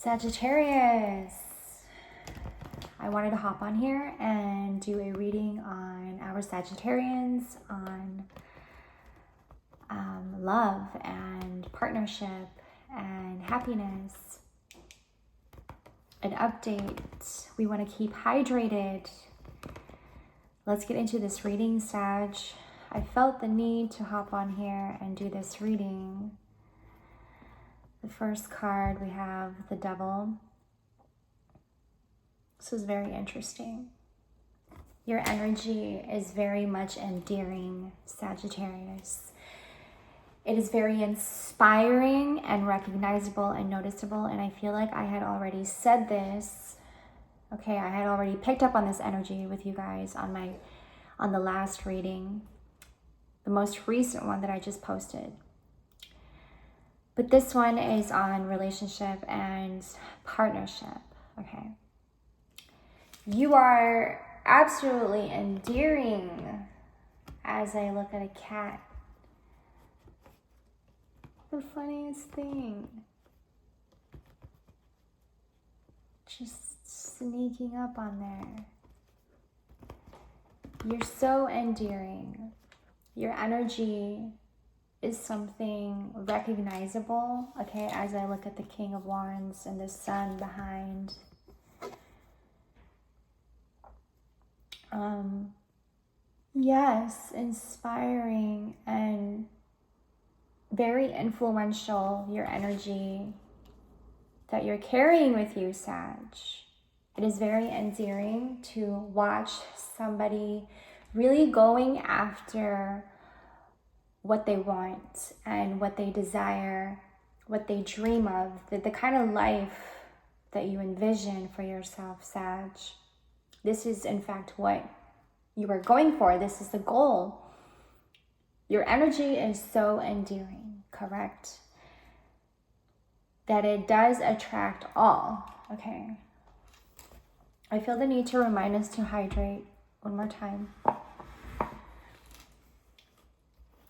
Sagittarius, I wanted to hop on here and do a reading on our Sagittarians, on love and partnership and happiness. An update. We want to keep hydrated. Let's get into this reading, Sag. I felt the need to hop on here and do this reading. The first card, we have the Devil. This is very interesting. Your energy is very much endearing, Sagittarius. It is very inspiring and recognizable and noticeable, and I feel like I had already said this. Okay, I had already picked up on this energy with you guys on the last reading, the most recent one that I just posted. But this one is on relationship and partnership, okay? You are absolutely endearing as I look at a cat. The funniest thing. Just sneaking up on there. You're so endearing. Your energy is something recognizable, okay, as I look at the King of Wands and the Sun behind. Yes, inspiring and very influential, your energy that you're carrying with you, Sag. It is very endearing to watch somebody really going after what they want and what they desire, what they dream of, the kind of life that you envision for yourself, Sag. This is, in fact, what you are going for. This is the goal. Your energy is so endearing, correct? That it does attract all, okay? I feel the need to remind us to hydrate one more time.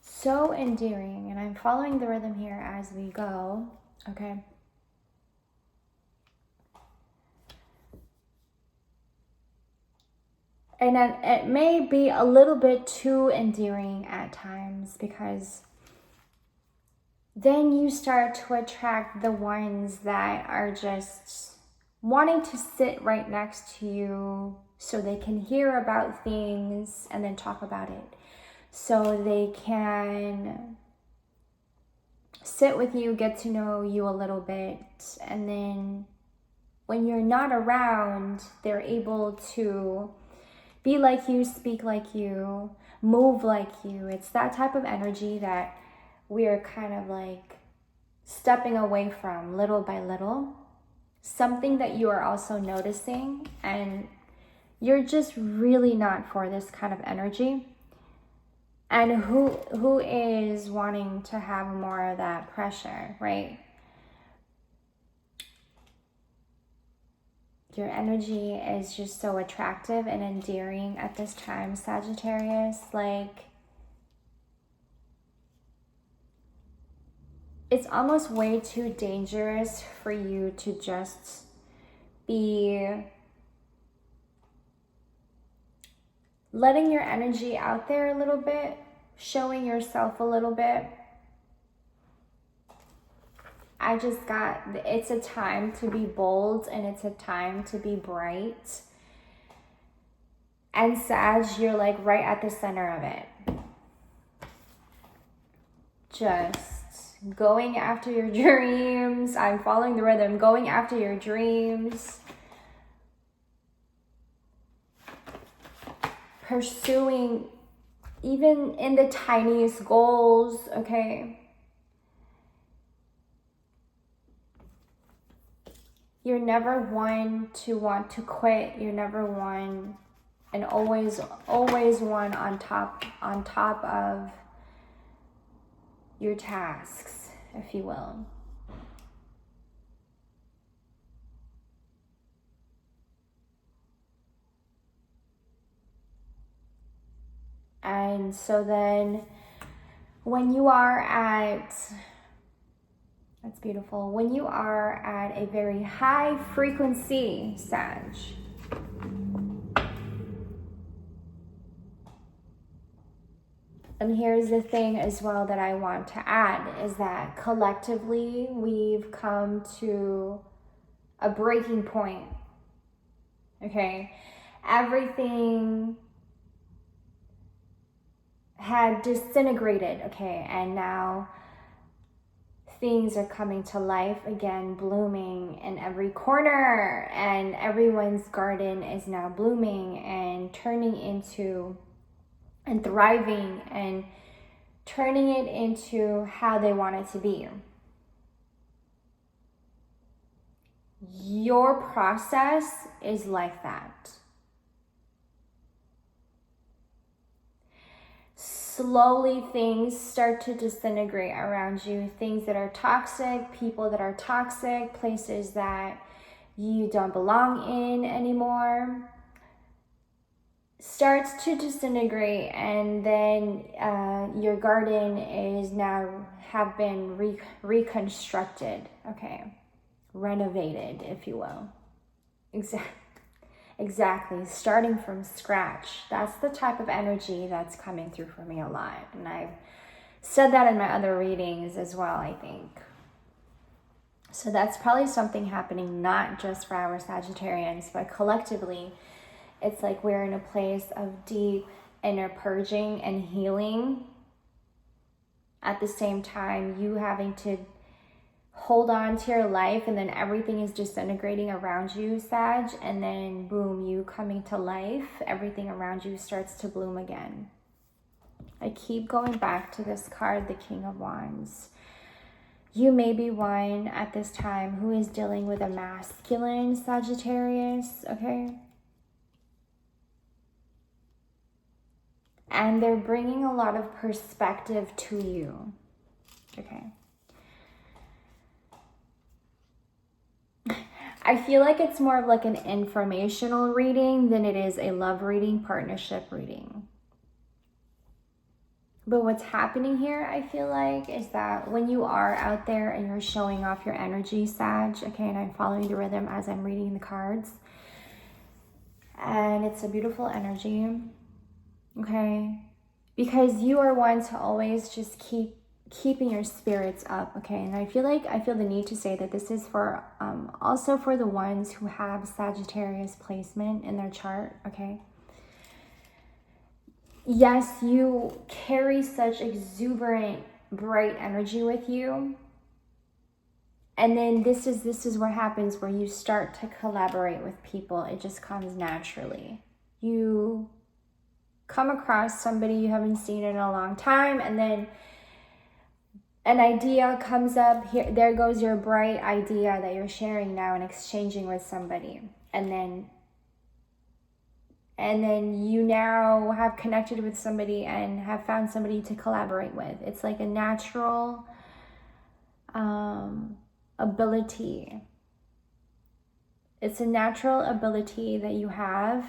So endearing, and I'm following the rhythm here as we go, okay? And then it may be a little bit too endearing at times, because then you start to attract the ones that are just wanting to sit right next to you so they can hear about things and then talk about it. So they can sit with you, get to know you a little bit, and then when you're not around, they're able to be like you, speak like you, move like you. It's that type of energy that we're kind of like stepping away from little by little. Something that you are also noticing, and you're just really not for this kind of energy. And who is wanting to have more of that pressure, right? Your energy is just so attractive and endearing at this time, Sagittarius. Like, it's almost way too dangerous for you to just be letting your energy out there a little bit, showing yourself a little bit. I just got, it's a time to be bold and it's a time to be bright. And Sag, you're like right at the center of it. Just going after your dreams. I'm following the rhythm, going after your dreams. Pursuing even in the tiniest goals, okay? You're never one to want to quit. You're never one, and always one on top of your tasks, if you will. And so then when you are at That's beautiful. When you are at a very high frequency, Sag, and here's the thing as well that I want to add is that collectively we've come to a breaking point. Okay, everything had disintegrated, okay, and now things are coming to life again, blooming in every corner, and everyone's garden is now blooming and turning into and thriving and turning it into how they want it to be. Your process is like that. Slowly things start to disintegrate around you. Things that are toxic, people that are toxic, places that you don't belong in anymore starts to disintegrate, and then your garden is now have been reconstructed, okay, renovated, if you will. Exactly, starting from scratch. That's the type of energy that's coming through for me a lot, and I've said that in my other readings as well, I think. So that's probably something happening not just for our Sagittarians, but collectively. It's like we're in a place of deep inner purging and healing. At the same time, you having to hold on to your life, and then everything is disintegrating around you, Sag, and then boom, you coming to life, everything around you starts to bloom again. I keep going back to this card, the King of Wands. You may be one at this time who is dealing with a masculine Sagittarius, okay? And they're bringing a lot of perspective to you, okay? I feel like it's more of like an informational reading than it is a love reading, partnership reading. But what's happening here, I feel like, is that when you are out there and you're showing off your energy, Sag, okay, and I'm following the rhythm as I'm reading the cards, and it's a beautiful energy, okay, because you are one to always just keeping your spirits up, okay? And I feel the need to say that this is for also for the ones who have Sagittarius placement in their chart, okay? Yes, you carry such exuberant, bright energy with you. And then this is what happens where you start to collaborate with people. It just comes naturally. You come across somebody you haven't seen in a long time, and then an idea comes up. Here, there goes your bright idea that you're sharing now and exchanging with somebody. And then you now have connected with somebody and have found somebody to collaborate with. It's like a natural ability. It's a natural ability that you have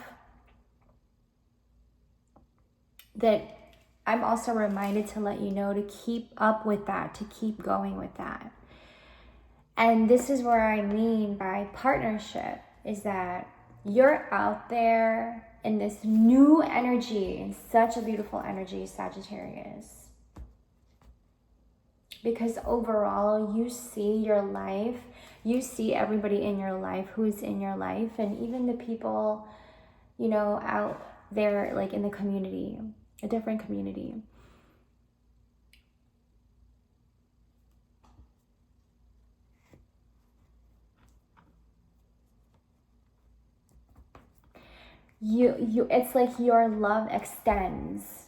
that I'm also reminded to let you know to keep up with that, to keep going with that. And this is where I mean by partnership, is that you're out there in this new energy, in such a beautiful energy, Sagittarius. Because overall, you see your life, you see everybody in your life who's in your life, and even the people, you know, out there like in the community, a different community. It's like your love extends.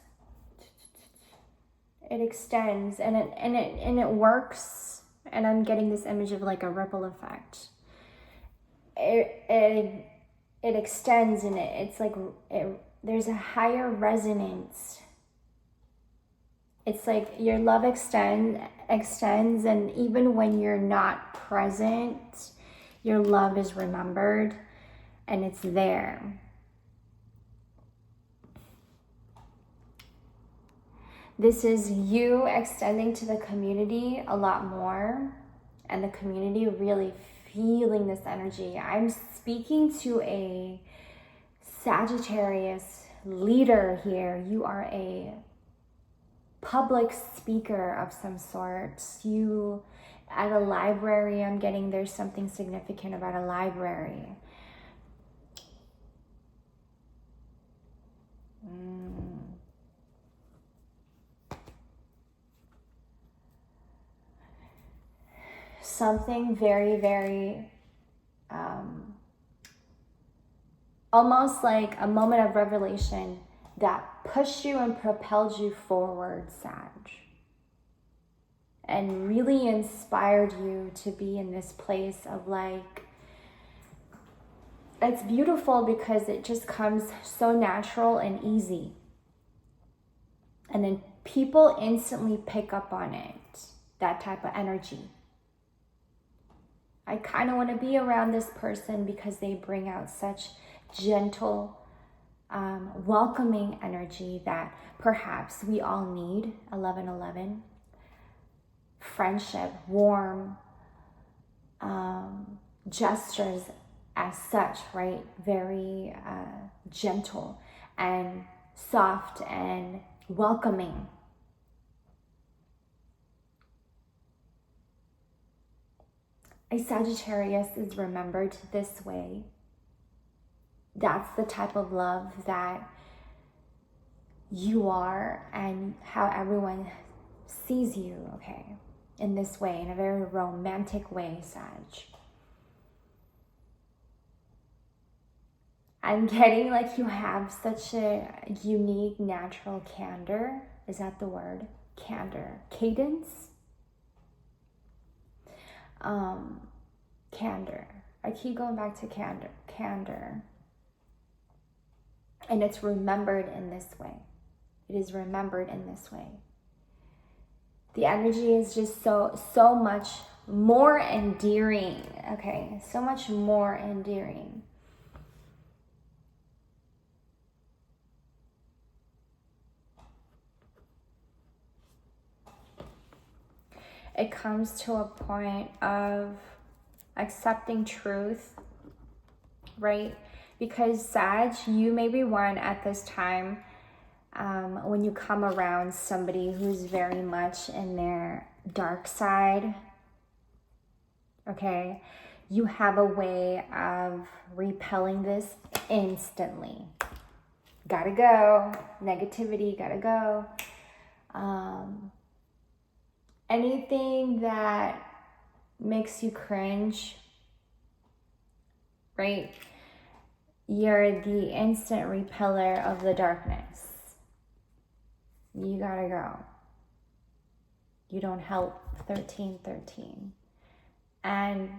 It extends and it works, and I'm getting this image of like a ripple effect. It extends, and it's like there's a higher resonance. It's like your love extends, and even when you're not present, your love is remembered and it's there. This is you extending to the community a lot more, and the community really feeling this energy. I'm speaking to a Sagittarius leader here. You are a public speaker of some sort. You at a library, I'm getting there's something significant about a library. Something very, very almost like a moment of revelation that pushed you and propelled you forward, Sag, and really inspired you to be in this place of like, it's beautiful because it just comes so natural and easy. And then people instantly pick up on it, that type of energy. I kind of want to be around this person because they bring out such gentle, welcoming energy that perhaps we all need. 1111. Friendship, warm gestures as such, right? Very gentle and soft and welcoming. A Sagittarius is remembered this way. That's the type of love that you are and how everyone sees you, okay? In this way, in a very romantic way, Sag. I'm getting like you have such a unique natural candor. Is that the word? Candor. Cadence? Candor. I keep going back to candor. And it's remembered in this way. It is remembered in this way. The energy is just so much more endearing. Okay, so much more endearing. It comes to a point of accepting truth, right? Because Sag, you may be one at this time when you come around somebody who's very much in their dark side, okay? You have a way of repelling this instantly. Gotta go. Negativity, gotta go. Anything that makes you cringe, right? You're the instant repeller of the darkness. You gotta go. You don't help 1313. And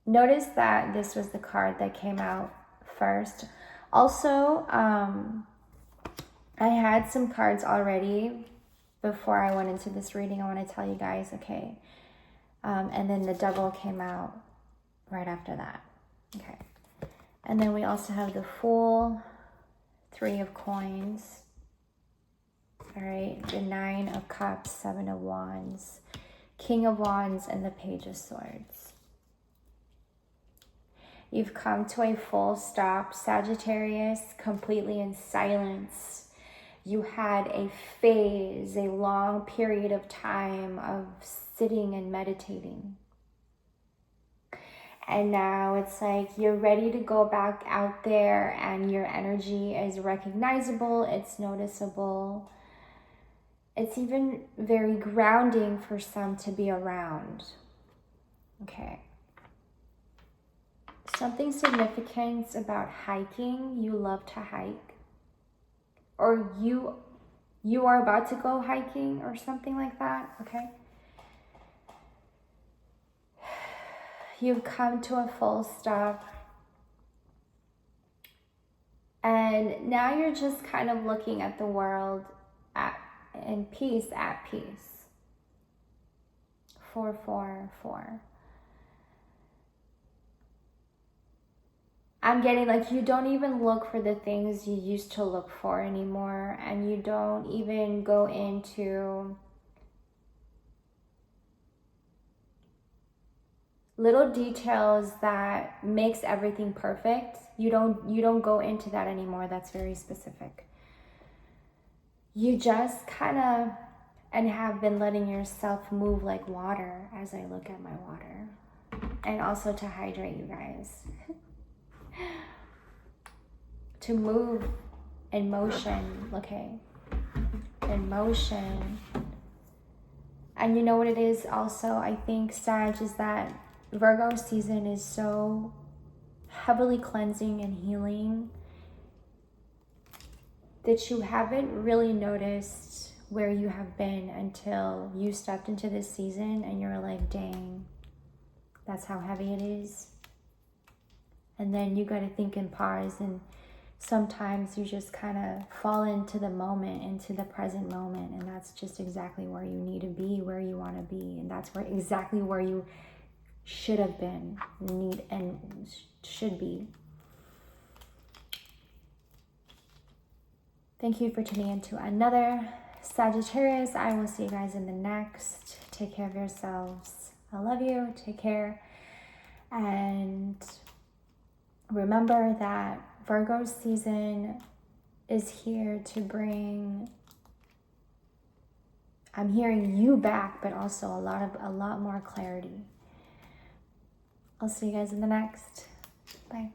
notice that this was the card that came out first. Also, I had some cards already before I went into this reading. I want to tell you guys, okay. And then the Devil came out right after that. Okay. And then we also have the Fool, 3 of Coins. All right. The 9 of Cups, 7 of Wands, King of Wands, and the Page of Swords. You've come to a full stop, Sagittarius, completely in silence. You had a phase, a long period of time of sitting and meditating. And now it's like you're ready to go back out there and your energy is recognizable, it's noticeable. It's even very grounding for some to be around. Okay. Something significant about hiking. You love to hike. Or you are about to go hiking or something like that, okay? You've come to a full stop. And now you're just kind of looking at the world in peace, at peace. 444. I'm getting like you don't even look for the things you used to look for anymore, and you don't even go into little details that makes everything perfect. You don't go into that anymore. That's very specific. You just kind of, and have been letting yourself move like water as I look at my water. And also to hydrate, you guys. To move in motion, okay? In motion. And you know what it is also, I think, Sag, is that Virgo season is so heavily cleansing and healing that you haven't really noticed where you have been until you stepped into this season and you're like, dang, that's how heavy it is. And then you got to think and pause, and sometimes you just kind of fall into the moment, into the present moment, and that's just exactly where you need to be, where you want to be, and that's where exactly where you should have been, need, and should be. Thank you for tuning into another Sagittarius. I will see you guys in the next. Take care of yourselves. I love you. Take care. And remember that Virgo season is here to bring, I'm hearing you back, but also a lot more clarity. I'll see you guys in the next. Bye.